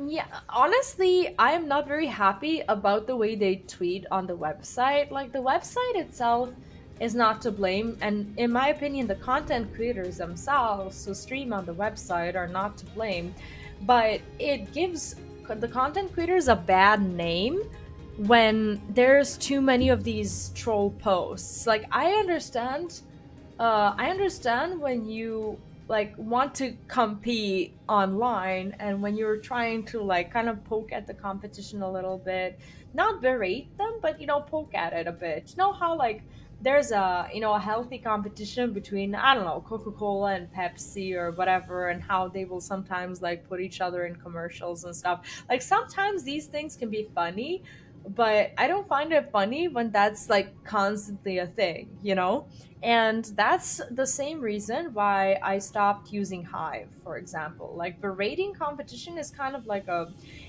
Yeah, honestly, I am not very happy about the way they tweet on the website. Like, the website itself is not to blame, and in my opinion, the content creators themselves who stream on the website are not to blame. But it gives the content creators a bad name when there's too many of these troll posts. Like, I understand when you like want to compete online and when you're trying to like kind of poke at the competition a little bit, not berate them, but poke at it a bit. You know how like there's a healthy competition between, I don't know, Coca-Cola and Pepsi or whatever, and how they will sometimes like put each other in commercials and stuff. Like sometimes these things can be funny, but I don't find it funny when that's like constantly a thing, you know? And that's the same reason why I stopped using Hive, for example. Like berating competition is kind of like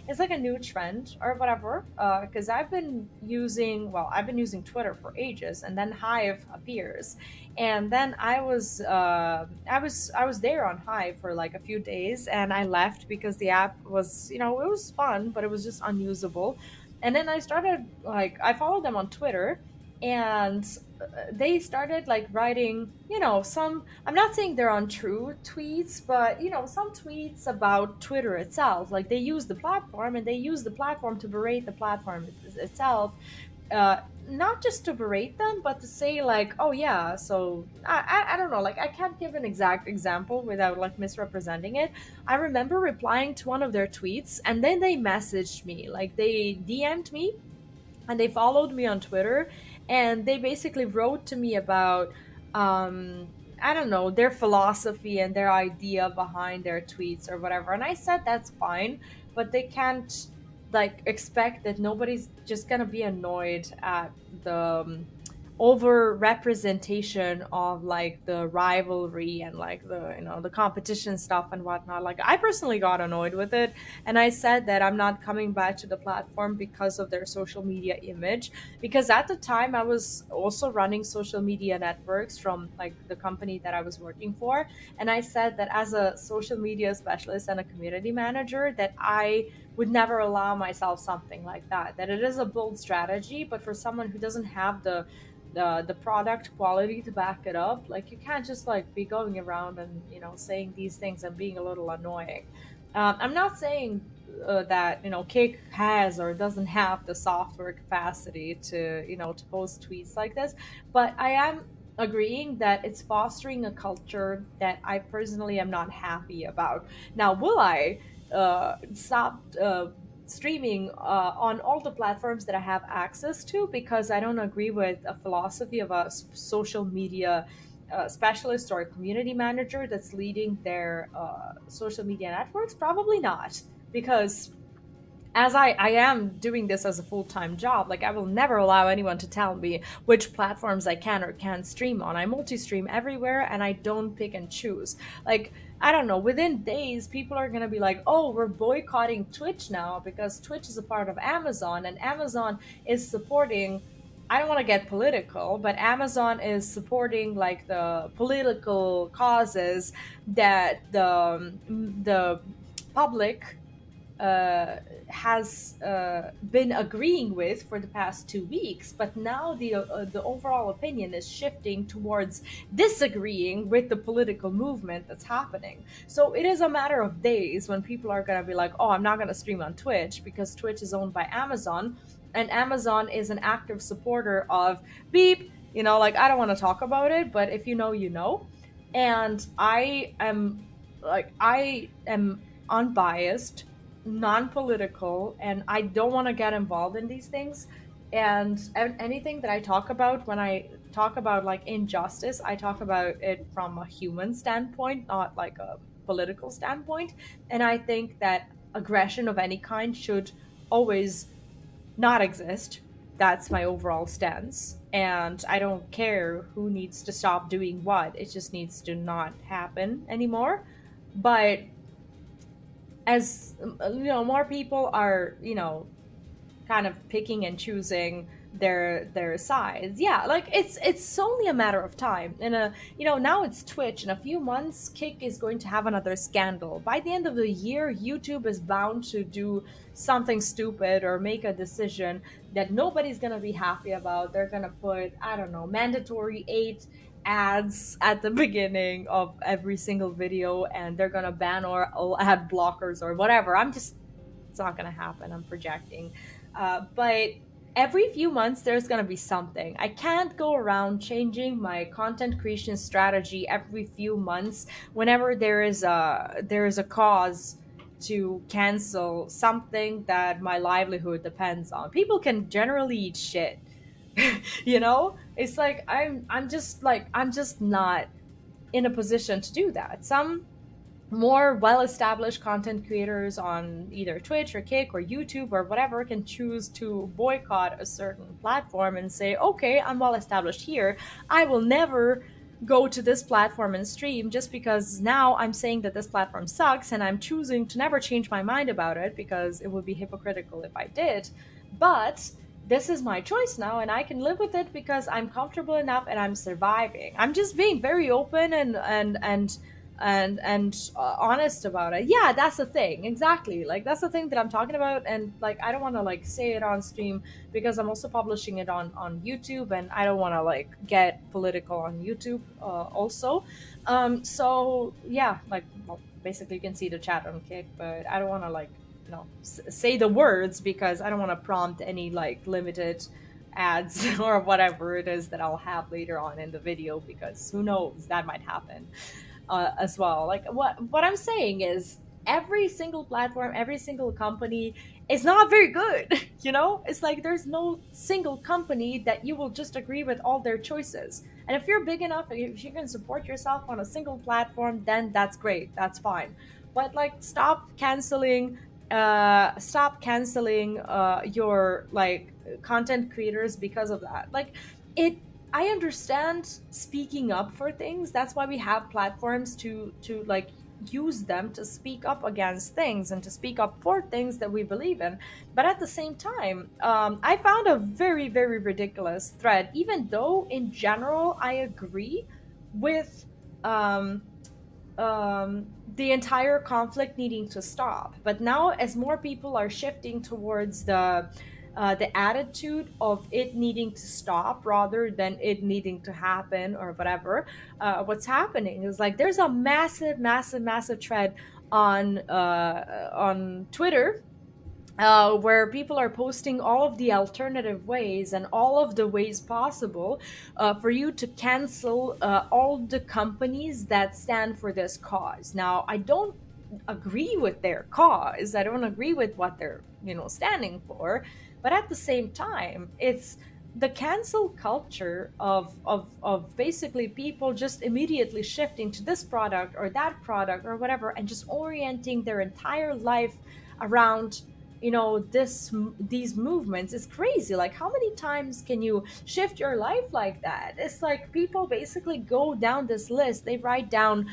it's like a new trend or whatever. Because I've been using Twitter for ages, and then Hive appears, and then I was there on Hive for like a few days, and I left because the app was, it was fun, but it was just unusable. And then I started like I followed them on Twitter, and they started like writing, some, I'm not saying they're untrue tweets, but some tweets about Twitter itself. Like they use the platform, and they use the platform to berate the platform itself, not just to berate them, but to say like, oh yeah, so I don't know, like I can't give an exact example without like misrepresenting it. I remember replying to one of their tweets, and then they messaged me, like they DM'd me, and they followed me on Twitter, and they basically wrote to me about, I don't know, their philosophy and their idea behind their tweets or whatever. And I said that's fine, but they can't like expect that nobody's just gonna be annoyed at the over representation of like the rivalry and like the competition stuff and whatnot. Like I personally got annoyed with it, and I said that I'm not coming back to the platform because of their social media image. Because at the time I was also running social media networks from like the company that I was working for, and I said that as a social media specialist and a community manager, that I would never allow myself something like that. That it is a bold strategy, but for someone who doesn't have the product quality to back it up, like you can't just like be going around and saying these things and being a little annoying. I'm not saying that Cake has or doesn't have the software capacity to to post tweets like this, but I am agreeing that it's fostering a culture that I personally am not happy about. Now, will I stop streaming on all the platforms that I have access to because I don't agree with a philosophy of a social media specialist or a community manager that's leading their social media networks? Probably not, because as I am doing this as a full-time job, like I will never allow anyone to tell me which platforms I can or can't stream on. I multi-stream everywhere, and I don't pick and choose. Like, I don't know, within days people are going to be like, oh, we're boycotting Twitch now because Twitch is a part of Amazon, and Amazon is supporting, I don't want to get political, but Amazon is supporting like the political causes that the public has been agreeing with for the past 2 weeks, but now the overall opinion is shifting towards disagreeing with the political movement that's happening. So it is a matter of days when people are going to be like, "Oh, I'm not going to stream on Twitch because Twitch is owned by Amazon, and Amazon is an active supporter of beep." Like I don't want to talk about it, but if you know, you know. And I am unbiased, non-political, and I don't want to get involved in these things. And anything that I talk about, when I talk about like injustice, I talk about it from a human standpoint, not like a political standpoint. And I think that aggression of any kind should always not exist. That's my overall stance. And I don't care who needs to stop doing what. It just needs to not happen anymore. But as more people are kind of picking and choosing their sides. Yeah, like it's only a matter of time. And now it's Twitch. In a few months, Kick is going to have another scandal. By the end of the year, YouTube is bound to do something stupid or make a decision that nobody's gonna be happy about. They're gonna put, I don't know, mandatory 8 ads at the beginning of every single video, and they're gonna ban or ad blockers or whatever. It's not gonna happen. I'm projecting. But every few months there's going to be something. I can't go around changing my content creation strategy every few months whenever there is a cause to cancel something that my livelihood depends on. People can generally eat shit. It's like I'm just not in a position to do that. Some more well-established content creators on either Twitch or Kick or YouTube or whatever can choose to boycott a certain platform and say, okay, I'm well established here. I will never go to this platform and stream just because now I'm saying that this platform sucks, and I'm choosing to never change my mind about it because it would be hypocritical if I did. But this is my choice now, and I can live with it because I'm comfortable enough and I'm surviving. I'm just being very open and honest about it. Yeah, that's the thing. Exactly, like that's the thing that I'm talking about. And like, I don't want to like say it on stream because I'm also publishing it on YouTube, and I don't want to like get political on YouTube also. So yeah, like, well, basically you can see the chat on Kick, but I don't want to like say the words because I don't want to prompt any like limited ads or whatever it is that I'll have later on in the video, because who knows, that might happen as well. Like, what I'm saying is every single platform, every single company is not very good. It's like there's no single company that you will just agree with all their choices. And if you're big enough, if you can support yourself on a single platform, then that's great, that's fine. But like, stop canceling your like content creators because of that. Like, it I understand speaking up for things. That's why we have platforms to like use them to speak up against things and to speak up for things that we believe in. But at the same time, I found a very, very ridiculous thread, even though in general I agree with um, the entire conflict needing to stop. But now, as more people are shifting towards the attitude of it needing to stop rather than it needing to happen or whatever, what's happening is like there's a massive, massive, massive thread on Twitter, where people are posting all of the alternative ways and all of the ways possible for you to cancel all the companies that stand for this cause. Now, I don't agree with their cause. I don't agree with what they're, standing for. But at the same time, it's the cancel culture of basically people just immediately shifting to this product or that product or whatever, and just orienting their entire life around these movements is crazy. Like, how many times can you shift your life like that? It's like people basically go down this list. They write down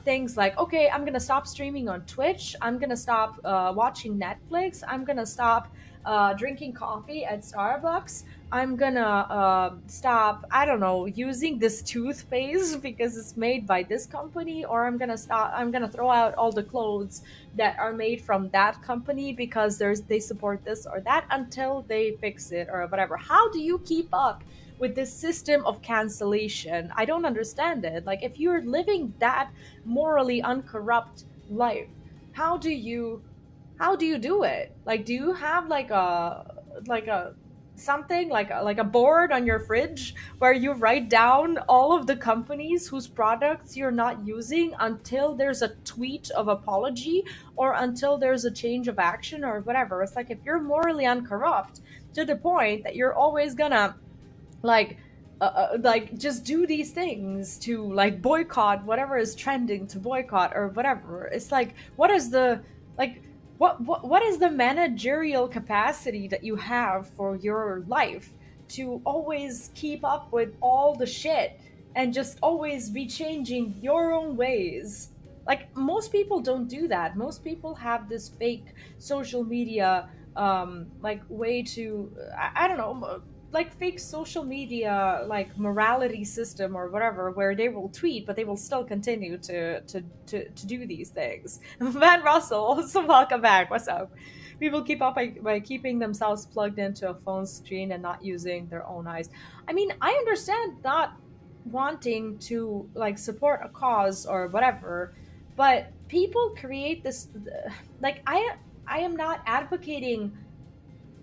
things like, okay, I'm gonna stop streaming on Twitch, I'm gonna stop watching Netflix, I'm gonna stop drinking coffee at Starbucks, I'm gonna stop, I don't know, using this toothpaste because it's made by this company, or I'm gonna throw out all the clothes that are made from that company because they support this or that until they fix it or whatever. How do you keep up with this system of cancellation? I don't understand it. Like, if you're living that morally uncorrupt life, how do you do it? Like, do you have like a something like a board on your fridge where you write down all of the companies whose products you're not using until there's a tweet of apology or until there's a change of action or whatever? It's like, if you're morally uncorrupt to the point that you're always gonna like just do these things to like boycott whatever is trending to boycott or whatever, it's like, what is the like what is the managerial capacity that you have for your life to always keep up with all the shit and just always be changing your own ways? Like, most people don't do that. Most people have this fake social media like way to, I don't know, like fake social media like morality system or whatever, where they will tweet but they will still continue to do these things. Van Russell, also welcome back. What's up? People keep up by keeping themselves plugged into a phone screen and not using their own eyes. I mean, I understand not wanting to like support a cause or whatever, but people create this, like I am not advocating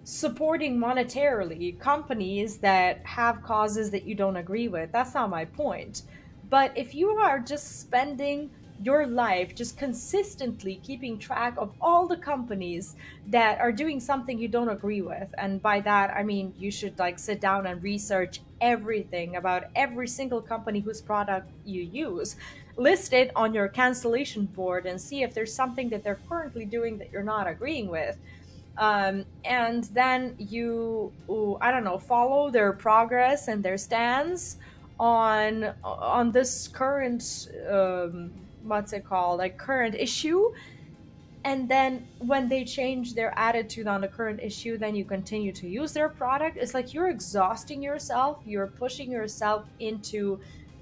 supporting monetarily companies that have causes that you don't agree with. That's not my point. But if you are just spending your life just consistently keeping track of all the companies that are doing something you don't agree with, and by that I mean you should like sit down and research everything about every single company whose product you use, list it on your cancellation board and see if there's something that they're currently doing that you're not agreeing with, and then you, ooh, I don't know, follow their progress and their stance on this current, what's it called, like current issue. And then when they change their attitude on the current issue, then you continue to use their product. It's like you're exhausting yourself, you're pushing yourself into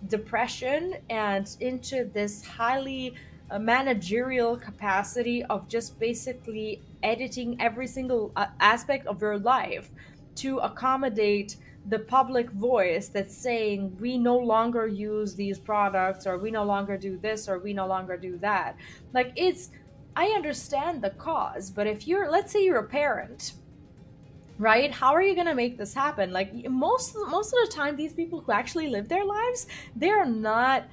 depression and into this highly managerial capacity of just basically editing every single aspect of your life to accommodate the public voice that's saying we no longer use these products, or we no longer do this, or we no longer do that. Like, it's, I understand the cause, but if you're, let's say you're a parent, right? How are you going to make this happen? Like, most of the time, these people who actually live their lives, they're not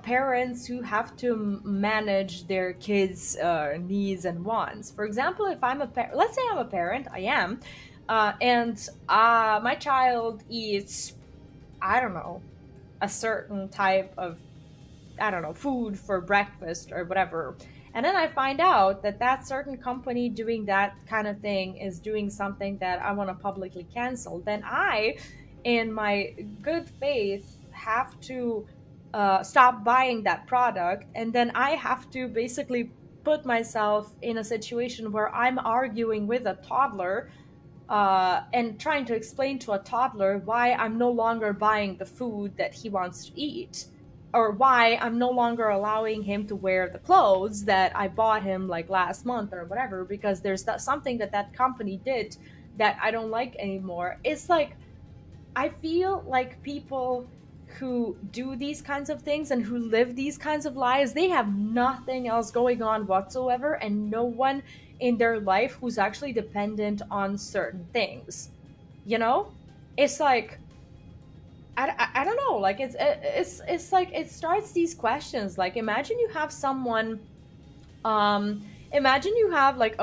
parents who have to manage their kids' needs and wants. For example, if I'm a parent, let's say I'm a parent, I am, and my child eats, I don't know, a certain type of, I don't know, food for breakfast or whatever. And then I find out that that certain company doing that kind of thing is doing something that I want to publicly cancel. Then I, in my good faith, have to stop buying that product. And then I have to basically put myself in a situation where I'm arguing with a toddler, and trying to explain to a toddler why I'm no longer buying the food that he wants to eat, or why I'm no longer allowing him to wear the clothes that I bought him like last month or whatever, because there's something that that company did that I don't like anymore. It's like, I feel like people who do these kinds of things and who live these kinds of lives, they have nothing else going on whatsoever, and no one in their life who's actually dependent on certain things. You know? It's like, I don't know, like it's like it starts these questions. Like, imagine you have someone, imagine you have like,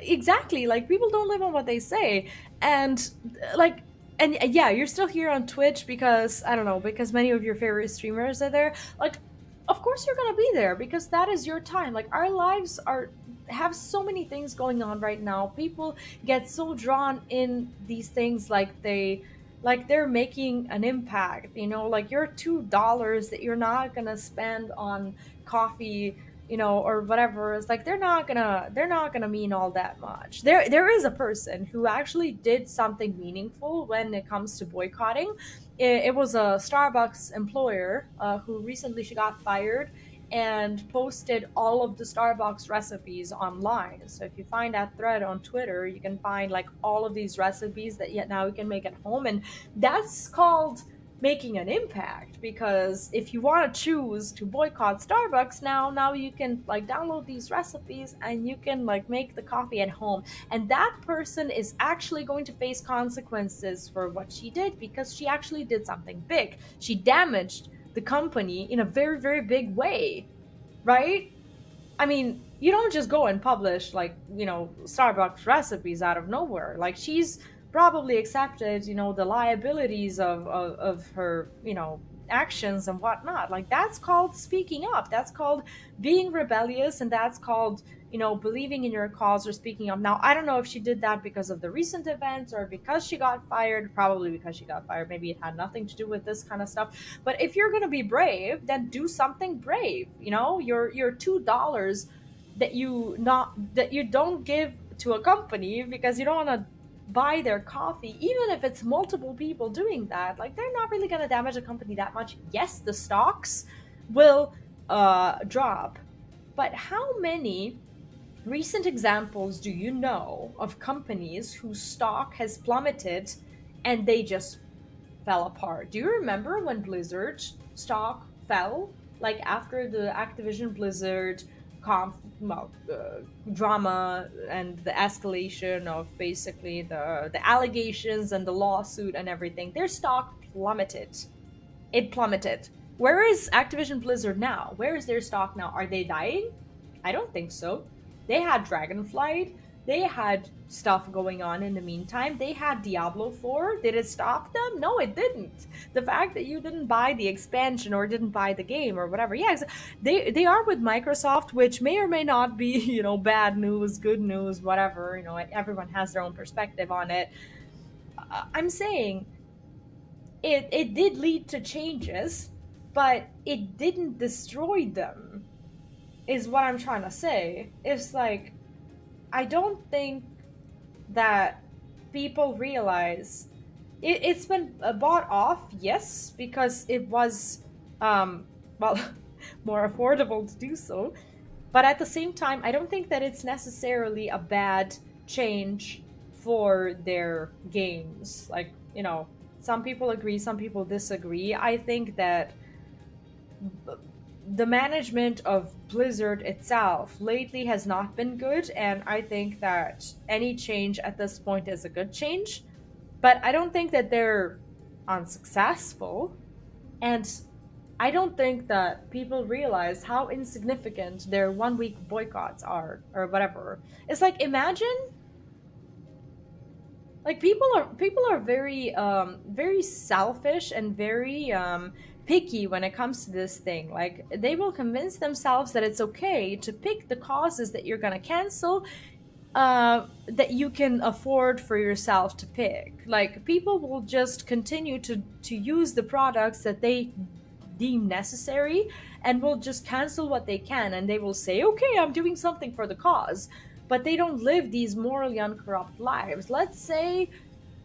exactly, like people don't live on what they say. And like, and yeah, you're still here on Twitch because I don't know, because many of your favorite streamers are there. Like, of course you're gonna be there because that is your time. Like, our lives are, have so many things going on right now. People get so drawn in these things, like they're making an impact, you know, like your $2 that you're not gonna spend on coffee, you know, or whatever. It's like they're not gonna mean all that much. There is a person who actually did something meaningful when it comes to boycotting. It was a Starbucks employer, who recently, she got fired and posted all of the Starbucks recipes online. So if you find that thread on Twitter, you can find like all of these recipes that yet now you can make at home. And that's called making an impact, because if you want to choose to boycott Starbucks, now you can like download these recipes and you can like make the coffee at home. And that person is actually going to face consequences for what she did, because she actually did something big. She damaged the company in a very, very big way, right? I mean, you don't just go and publish like, you know, Starbucks recipes out of nowhere. Like, she's probably accepted, you know, the liabilities of her, you know, actions and whatnot. Like, that's called speaking up. That's called being rebellious, and that's called, you know, believing in your cause or speaking up. Now, I don't know if she did that because of the recent events or because she got fired. Probably because she got fired. Maybe it had nothing to do with this kind of stuff. But if you're gonna be brave, then do something brave. You know, your $2 that you don't give to a company because you don't want to buy their coffee, even if it's multiple people doing that, like they're not really going to damage the company that much. Yes, the stocks will drop, but how many recent examples do you know of companies whose stock has plummeted and they just fell apart? Do you remember when Blizzard stock fell? Like after the Activision Blizzard well, drama and the escalation of basically the allegations and the lawsuit and everything, their stock plummeted. It plummeted. Where is Activision Blizzard now? Where is their stock now? Are they dying? I don't think so. They had Dragonflight. They had stuff going on in the meantime. They had Diablo 4. Did it stop them? No, it didn't. The fact that you didn't buy the expansion or didn't buy the game or whatever. Yeah, they are with Microsoft, which may or may not be, bad news, good news, whatever. Everyone has their own perspective on it. I'm saying it did lead to changes, but it didn't destroy them, is what I'm trying to say. It's like, I don't think that people realize it's been bought off, yes, because it was, well, more affordable to do so. But at the same time, I don't think that it's necessarily a bad change for their games. Like, some people agree, some people disagree. I think that the management of Blizzard itself lately has not been good, and I think that any change at this point is a good change. But I don't think that they're unsuccessful, and I don't think that people realize how insignificant their 1 week boycotts are or whatever. It's like, imagine, like, people are very very selfish and very picky when it comes to this thing. Like, they will convince themselves that it's okay to pick the causes that you're going to cancel, that you can afford for yourself to pick. Like, people will just continue to use the products that they deem necessary, and will just cancel what they can, and they will say, okay, I'm doing something for the cause, but they don't live these morally uncorrupt lives. Let's say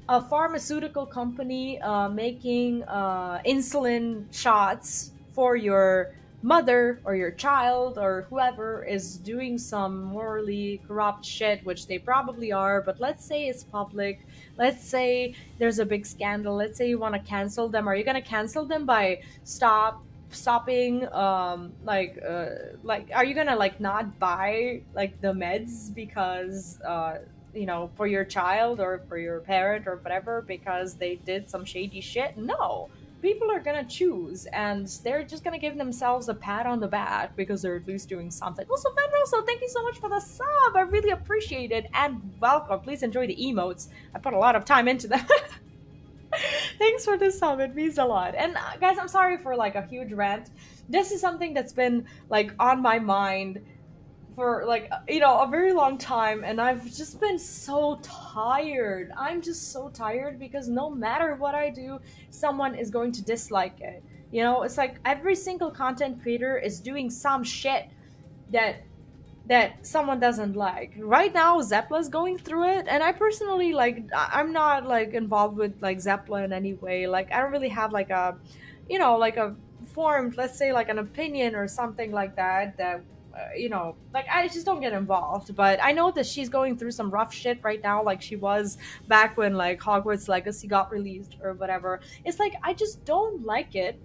a pharmaceutical company making insulin shots for your mother or your child or whoever is doing some morally corrupt shit, which they probably are, but let's say it's public. Let's say there's a big scandal. Let's say you want to cancel them. Are you going to cancel them by stopping like, are you gonna like not buy like the meds because for your child or for your parent or whatever, because they did some shady shit? No. People are gonna choose, and they're just gonna give themselves a pat on the back because they're at least doing something. Also, Venroso, thank you so much for the sub. I really appreciate it, and welcome. Please enjoy the emotes. I put a lot of time into that. Thanks for the sub. It means a lot. And guys, I'm sorry for like a huge rant. This is something that's been like on my mind for like a very long time, and I've just been so tired. I'm just so tired because no matter what I do, someone is going to dislike it. It's like every single content creator is doing some shit that someone doesn't like. Right now, Zepla's going through it, and I personally, like, I'm not like involved with like Zepla in any way. Like, I don't really have like a, like a formed, let's say, like an opinion or something like that. Like, I just don't get involved. But I know that she's going through some rough shit right now, like she was back when like Hogwarts Legacy got released or whatever. It's like, I just don't like it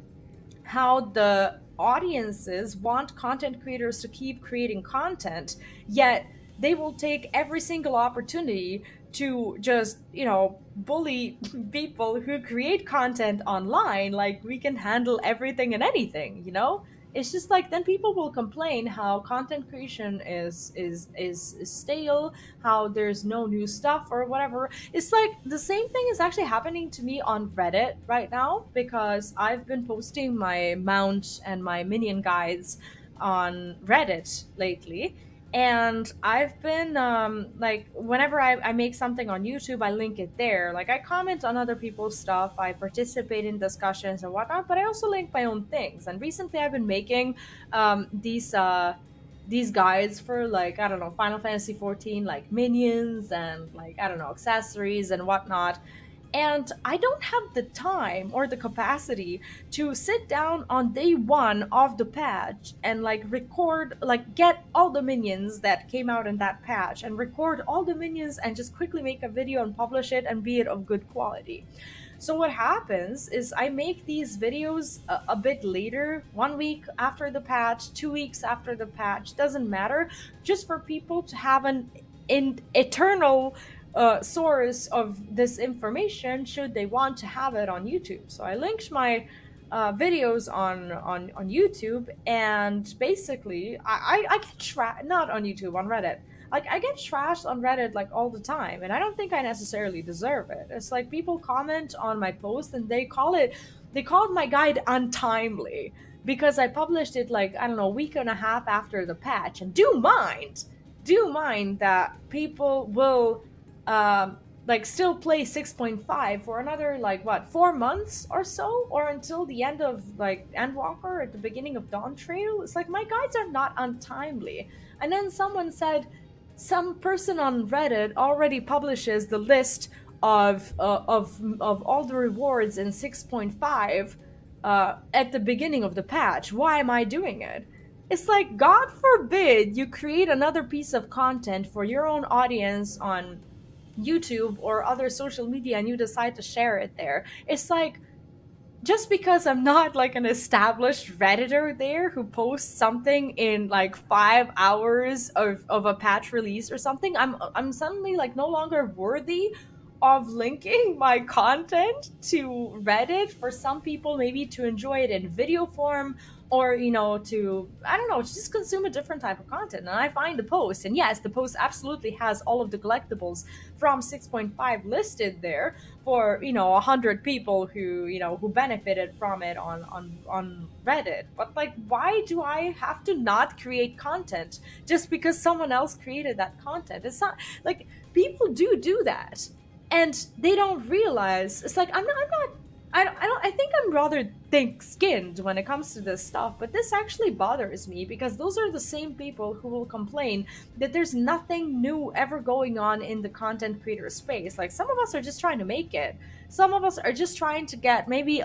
how the audiences want content creators to keep creating content, yet they will take every single opportunity to just, bully people who create content online. Like, we can handle everything and anything. It's just like, then people will complain how content creation is stale, how there's no new stuff or whatever. It's like the same thing is actually happening to me on Reddit right now, because I've been posting my mount and my minion guides on Reddit lately. And I've been like, whenever I make something on YouTube, I link it there. Like, I comment on other people's stuff, I participate in discussions and whatnot, but I also link my own things. And recently I've been making these these guides for like, I don't know, Final Fantasy 14, like minions and like, I don't know, accessories and whatnot. And I don't have the time or the capacity to sit down on day one of the patch and like record, like get all the minions that came out in that patch and record all the minions and just quickly make a video and publish it and be it of good quality. So what happens is I make these videos a bit later, 1 week after the patch, 2 weeks after the patch, doesn't matter, just for people to have an eternal source of this information should they want to have it on YouTube. So I linked my videos on YouTube, and basically I get not on YouTube, on Reddit. Like I get trashed on Reddit like all the time, and I don't think I necessarily deserve it. It's like people comment on my post and they called my guide untimely because I published it like, I don't know, a week and a half after the patch. And do mind that people will like still play 6.5 for another like what, 4 months or so, or until the end of like Endwalker at the beginning of Dawn Trail. It's like my guides are not untimely. And then someone said some person on Reddit already publishes the list of all the rewards in 6.5 at the beginning of the patch. Why am I doing it? It's like, God forbid you create another piece of content for your own audience on YouTube or other social media and you decide to share it there. It's like, just because I'm not like an established Redditor there who posts something in like 5 hours of a patch release or something, I'm suddenly like no longer worthy of linking my content to Reddit for some people maybe to enjoy it in video form, or to, I don't know, to just consume a different type of content. And I find the post, and yes, the post absolutely has all of the collectibles from 6.5 listed there for 100 people who benefited from it on Reddit. But like, why do I have to not create content just because someone else created that content? It's not like, people do that and they don't realize. It's like, I think I'm rather thick-skinned when it comes to this stuff, but this actually bothers me because those are the same people who will complain that there's nothing new ever going on in the content creator space. Like, some of us are just trying to make it. Some of us are just trying to get maybe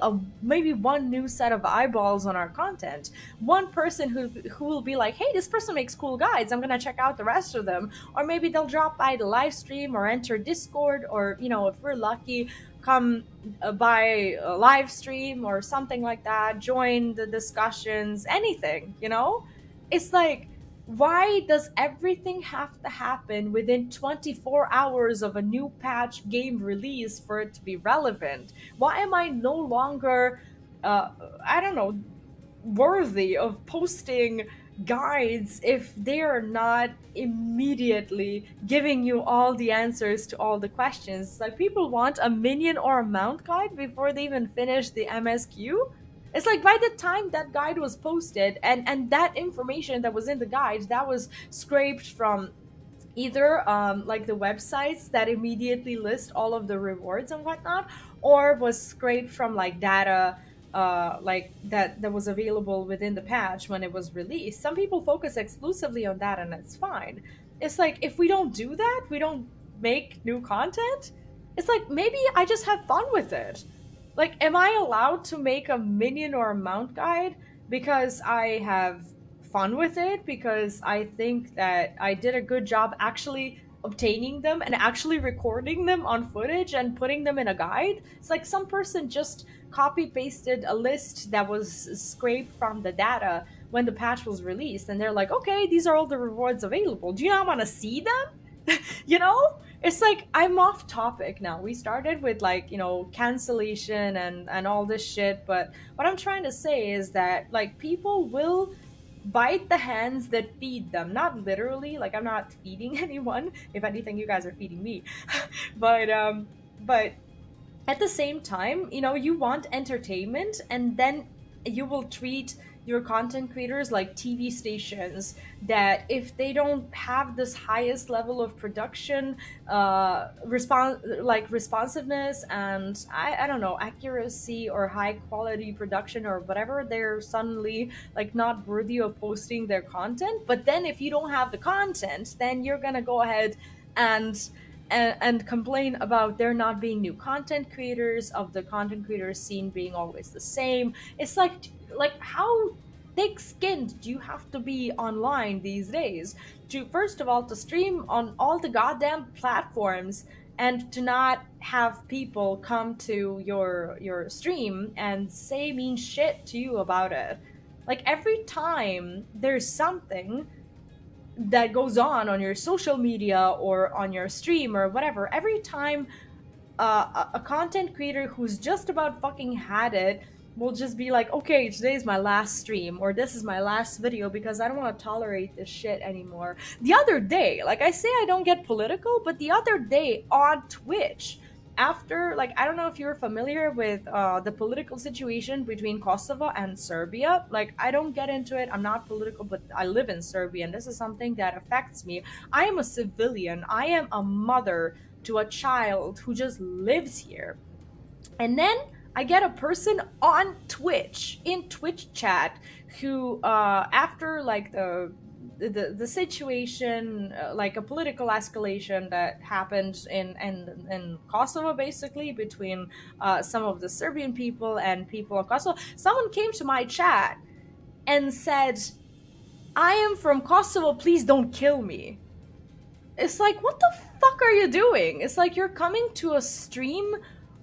one new set of eyeballs on our content. One person who will be like, "Hey, this person makes cool guides. I'm gonna check out the rest of them." Or maybe they'll drop by the live stream or enter Discord, or if we're lucky, come by a live stream or something like that, join the discussions, anything. It's like, why does everything have to happen within 24 hours of a new patch game release for it to be relevant? Why am I no longer, I don't know, worthy of posting guides if they are not immediately giving you all the answers to all the questions? It's like, people want a minion or a mount guide before they even finish the MSQ. It's like, by the time that guide was posted, and that information that was in the guide, that was scraped from either like the websites that immediately list all of the rewards and whatnot, or was scraped from like data like that was available within the patch when it was released. Some people focus exclusively on that, and it's fine. It's like, if we don't do that, we don't make new content. It's like, maybe I just have fun with it. Like, am I allowed to make a minion or a mount guide because I have fun with it, because I think that I did a good job actually obtaining them and actually recording them on footage and putting them in a guide? It's like some person just copy pasted a list that was scraped from the data when the patch was released, and they're like, okay, these are all the rewards available. Do you not want to see them? you know? It's like, I'm off topic now. We started with like, cancellation and all this shit, but what I'm trying to say is that like, people will bite the hands that feed them. Not literally, like, I'm not feeding anyone. If anything, you guys are feeding me. But at the same time, you want entertainment, and then you will treat your content creators like TV stations that if they don't have this highest level of production, responsiveness and I don't know, accuracy or high quality production or whatever, they're suddenly like not worthy of posting their content. But then if you don't have the content, then you're gonna go ahead and and complain about there not being new content creators, of the content creator scene being always the same. It's like how thick skinned do you have to be online these days to, first of all, to stream on all the goddamn platforms and to not have people come to your stream and say mean shit to you about it. Like every time there's something that goes on your social media or on your stream or whatever, every time a content creator who's just about fucking had it will just be like, okay, today's my last stream or this is my last video because I don't want to tolerate this shit anymore. The other day, like I say I don't get political, but the other day on Twitch, after, like, I don't know if you're familiar with the political situation between Kosovo and Serbia. Like, I don't get into it, I'm not political, but I live in Serbia and this is something that affects me. I am a civilian, I am a mother to a child who just lives here. And then I get a person on Twitch, in Twitch chat, who, after like the situation, like a political escalation that happened in Kosovo, basically between some of the Serbian people and people of Kosovo, someone came to my chat and said, "I am from Kosovo. Please don't kill me." It's like, what the fuck are you doing? It's like you're coming to a stream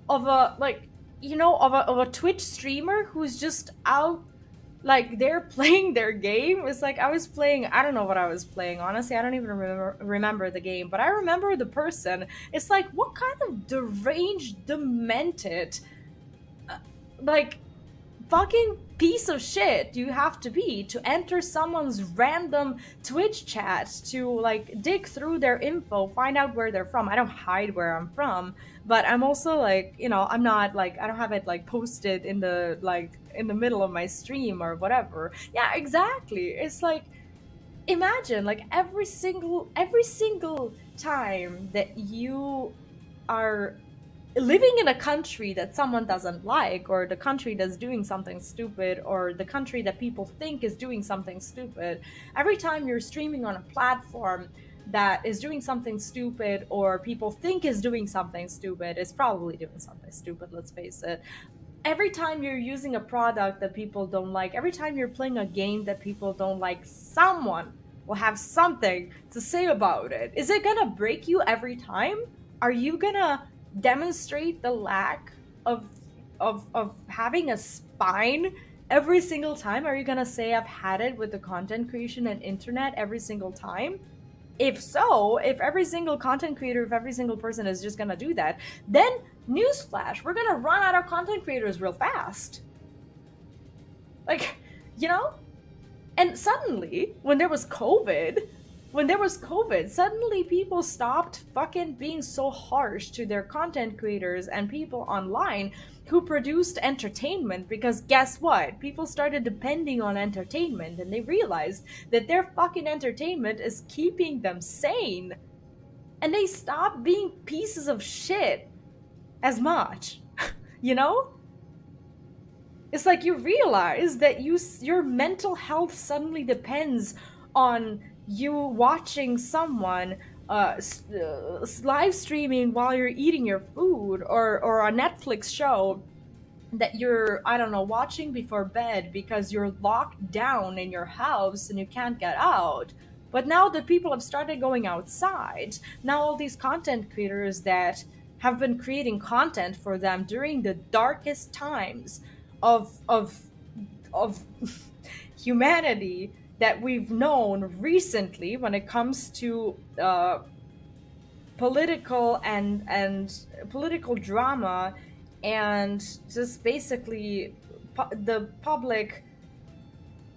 of a, like, you know, of a Twitch streamer who's just out, like, they're playing their game. It's like I was playing, I don't know what I was playing, honestly. I don't even remember the game, but I remember the person. It's like, what kind of deranged, demented, like, fucking piece of shit you have to be to enter someone's random Twitch chat to like dig through their info, find out where they're from. I don't hide where I'm from, but I'm also like, you know, I'm not like, I don't have it like posted in the, like, in the middle of my stream or whatever. Yeah, exactly. It's like, imagine like every single time that you are living in a country that someone doesn't like, or the country that's doing something stupid, or the country that people think is doing something stupid, every time you're streaming on a platform that is doing something stupid, or people think is doing something stupid, is probably doing something stupid, let's face it. Every time you're using a product that people don't like, every time you're playing a game that people don't like, someone will have something to say about it. Is it gonna break you every time? Are you gonna demonstrate the lack of having a spine every single time? Are you gonna say I've had it with the content creation and internet every single time? If so, if every single content creator, if every single person is just gonna do that, then newsflash, we're gonna run out of content creators real fast. Like, you know? And suddenly, when there was COVID, suddenly people stopped fucking being so harsh to their content creators and people online who produced entertainment, because guess what? People started depending on entertainment and they realized that their fucking entertainment is keeping them sane. And they stopped being pieces of shit as much. You know? It's like you realize that your mental health suddenly depends on you watching someone live streaming while you're eating your food, or a Netflix show that you're, I don't know, watching before bed because you're locked down in your house and you can't get out. But now that people have started going outside, now all these content creators that have been creating content for them during the darkest times of of humanity that we've known recently when it comes to political and political drama, and just basically the public,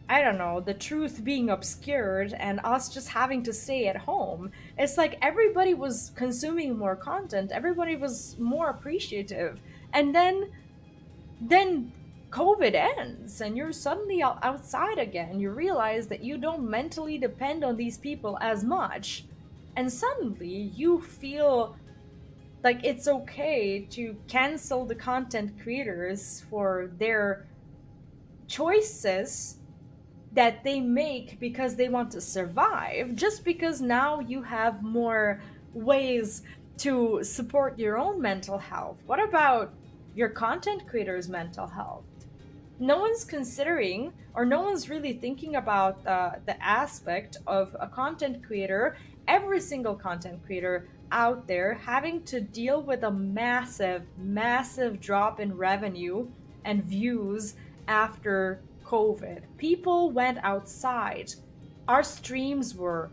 I don't know, the truth being obscured and us just having to stay at home. It's like everybody was consuming more content, everybody was more appreciative, and then COVID ends and you're suddenly outside again, you realize that you don't mentally depend on these people as much. And suddenly you feel like it's okay to cancel the content creators for their choices that they make because they want to survive, just because now you have more ways to support your own mental health. What about your content creators' mental health? No one's considering, or no one's really thinking about the aspect of a content creator, every single content creator out there having to deal with a massive, massive drop in revenue and views after COVID. People went outside. Our streams were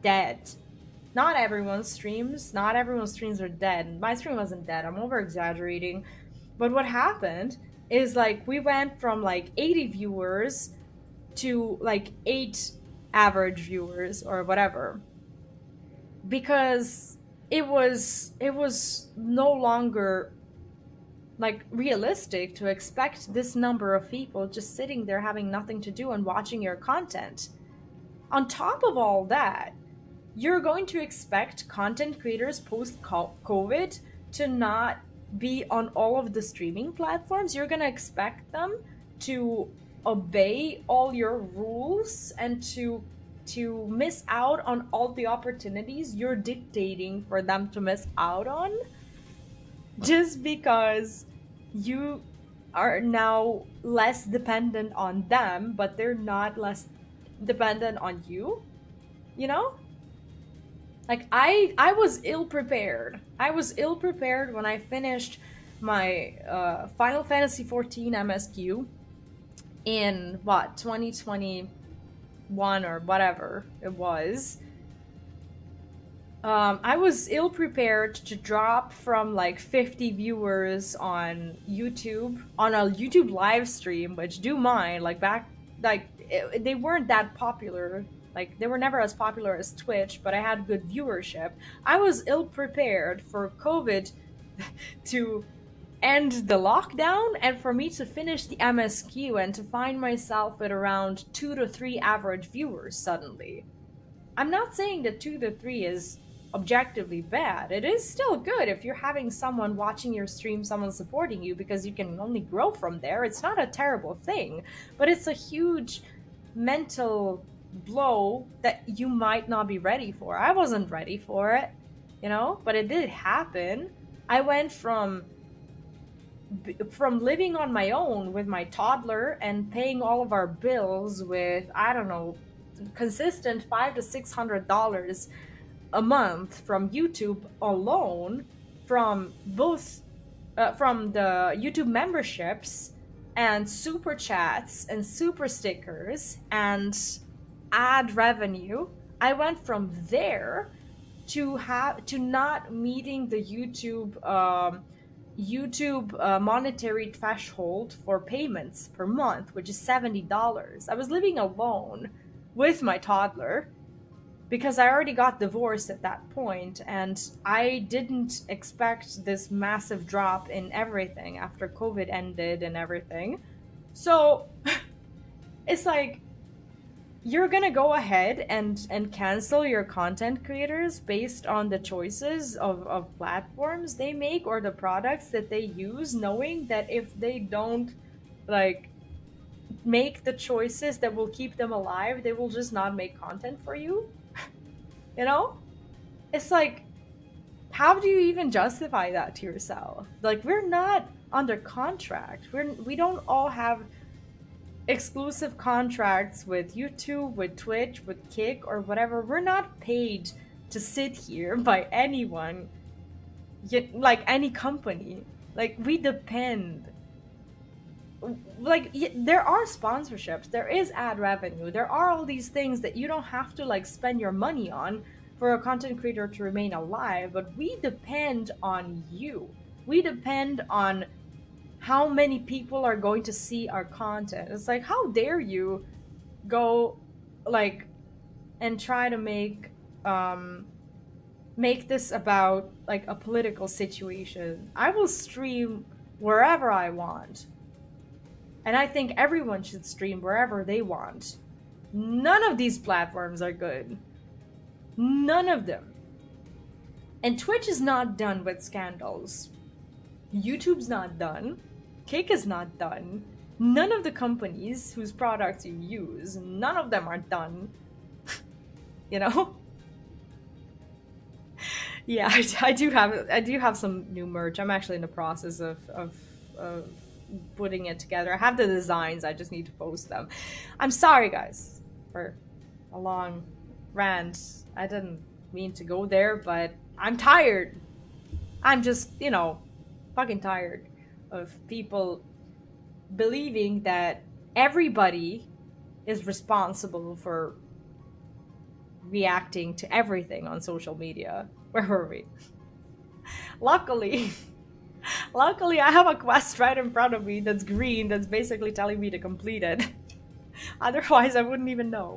dead. Not everyone's streams are dead. My stream wasn't dead. I'm over exaggerating. But what happened is like we went from like 80 viewers to like 8 average viewers or whatever, because it was no longer like realistic to expect this number of people just sitting there having nothing to do and watching your content. On top of all that, you're going to expect content creators post COVID to not be on all of the streaming platforms. You're going to expect them to obey all your rules and to miss out on all the opportunities you're dictating for them to miss out on, just because you are now less dependent on them, but they're not less dependent on you, you know? Like I was ill prepared. I was ill prepared when I finished my Final Fantasy 14 MSQ in what, 2021 or whatever it was. I was ill prepared to drop from like 50 viewers on YouTube on a YouTube live stream, which do mind, like back, like they weren't that popular. Like they were never as popular as Twitch, but I had good viewership. I was ill prepared for COVID to end the lockdown and for me to finish the MSQ and to find myself at around 2 to 3 average viewers suddenly. I'm not saying that 2 to 3 is objectively bad. It is still good if you're having someone watching your stream, someone supporting you, because you can only grow from there. It's not a terrible thing, but it's a huge mental blow that you might not be ready for. I wasn't ready for it, but it did happen. I went from living on my own with my toddler and paying all of our bills with, I don't know, consistent $500 to $600 a month from YouTube alone, from both from the YouTube memberships and super chats and super stickers and ad revenue. I went from there to not meeting the YouTube monetary threshold for payments per month, which is $70. I was living alone with my toddler because I already got divorced at that point, and I didn't expect this massive drop in everything after COVID ended and everything. So it's like, you're gonna go ahead and cancel your content creators based on the choices of platforms they make or the products that they use, knowing that if they don't like make the choices that will keep them alive, they will just not make content for you. You know? It's like, how do you even justify that to yourself? Like, we're not under contract. We don't all have exclusive contracts with YouTube, with Twitch, with Kick, or whatever. We're not paid to sit here by anyone, like any company. Like, we depend. Like, there are sponsorships, there is ad revenue, there are all these things that you don't have to like spend your money on for a content creator to remain alive, but we depend on you. We depend on how many people are going to see our content. It's like, how dare you go like and try to make this about like a political situation. I will stream wherever I want. And I think everyone should stream wherever they want. None of these platforms are good. None of them. And Twitch is not done with scandals. YouTube's not done. Kick is not done. None of the companies whose products you use, none of them are done. You know? Yeah, I do have some new merch. I'm actually in the process of putting it together. I have the designs. I just need to post them. I'm sorry, guys, for a long rant. I didn't mean to go there, but I'm tired. I'm just, fucking tired of people believing that everybody is responsible for reacting to everything on social media. Where were we? Luckily, luckily, I have a quest right in front of me that's green that's basically telling me to complete it. Otherwise, I wouldn't even know.